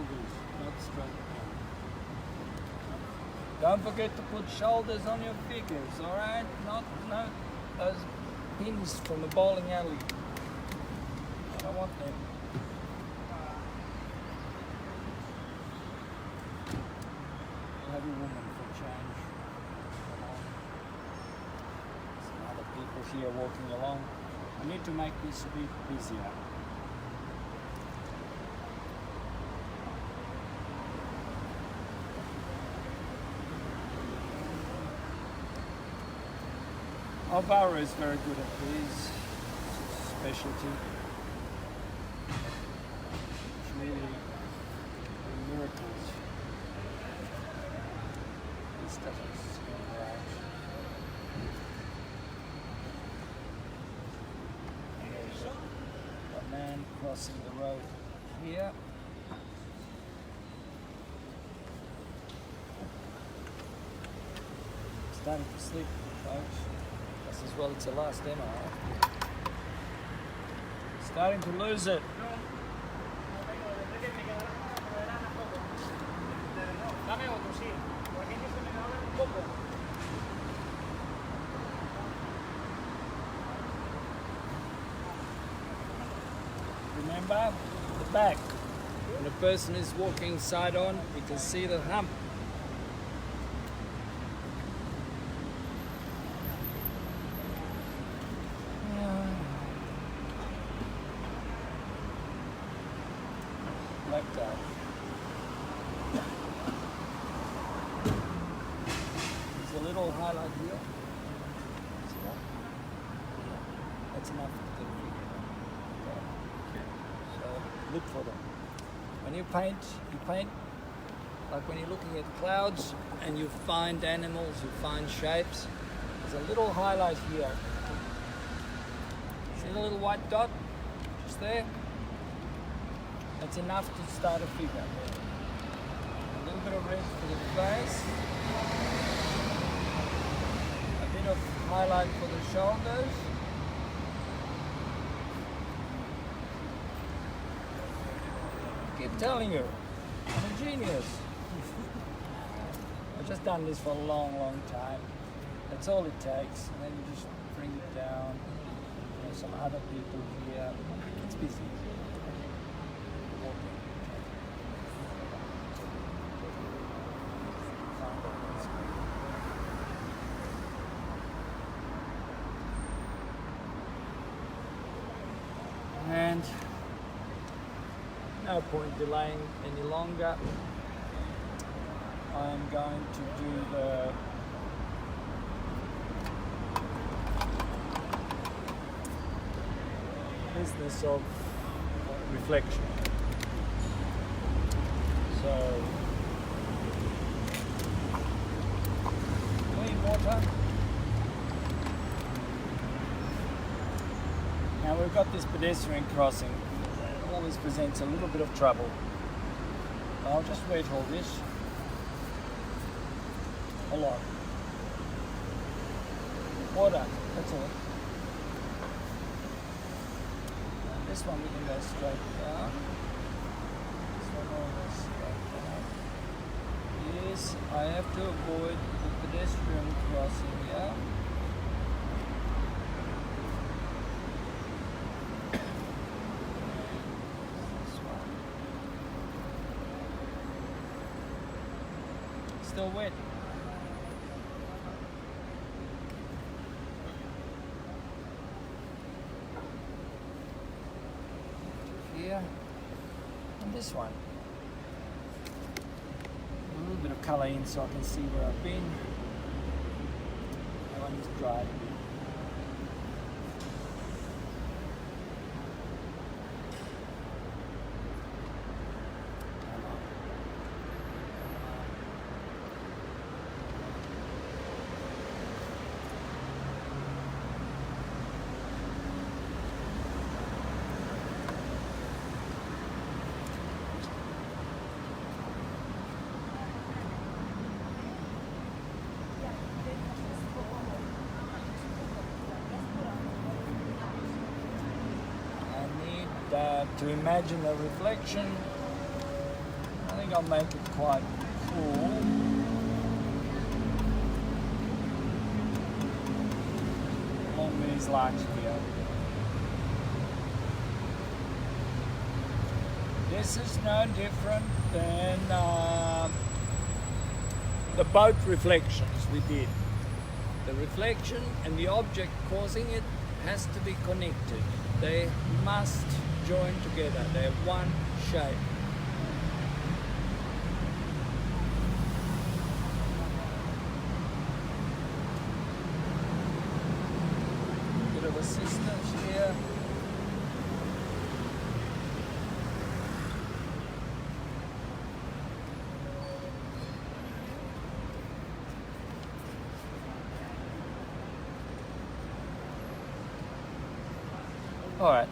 shoulders, not straight down. Don't forget to put shoulders on your figures, alright? Not those pins from a bowling alley. I don't want them. I'll have a woman for change. Some other people here walking along. I need to make this a bit busier. Alvaro is very good at these, specialty. It's really miracles. This doesn't seem right. There's a man crossing the road here. Starting to sleep, folks. As well, it's the last demo. Starting to lose it. Remember the back. When a person is walking side on, you can see the hump. Blacked out. There's a little highlight here. See that? That's enough to figure. Okay. So look for them. When you paint like when you're looking at clouds and you find animals, you find shapes. There's a little highlight here. See the little white dot just there? That's enough to start a figure. A little bit of red for the face. A bit of highlight for the shoulders. I keep telling you, I'm a genius. I've just done this for a long, long time. That's all it takes. And then you just bring it down. There's some other people here. It's busy. And no point delaying any longer. I'm going to do the business of reflection. So, clean water. Now we've got this pedestrian crossing. It always presents a little bit of trouble. I'll just wet all this. A lot. Water, that's all. And this one we can go straight down. This one always straight down. Yes, I have to avoid the pedestrian crossing here. Still wet. Here and this one. A little bit of colour in so I can see where I've been. That one is dry. To imagine a reflection think I'll make it quite cool. Along these lines here. This is no different than the boat reflections we did. The reflection and the object causing it has to be connected. They must join together. They're one shape. Bit of assistance here. All right.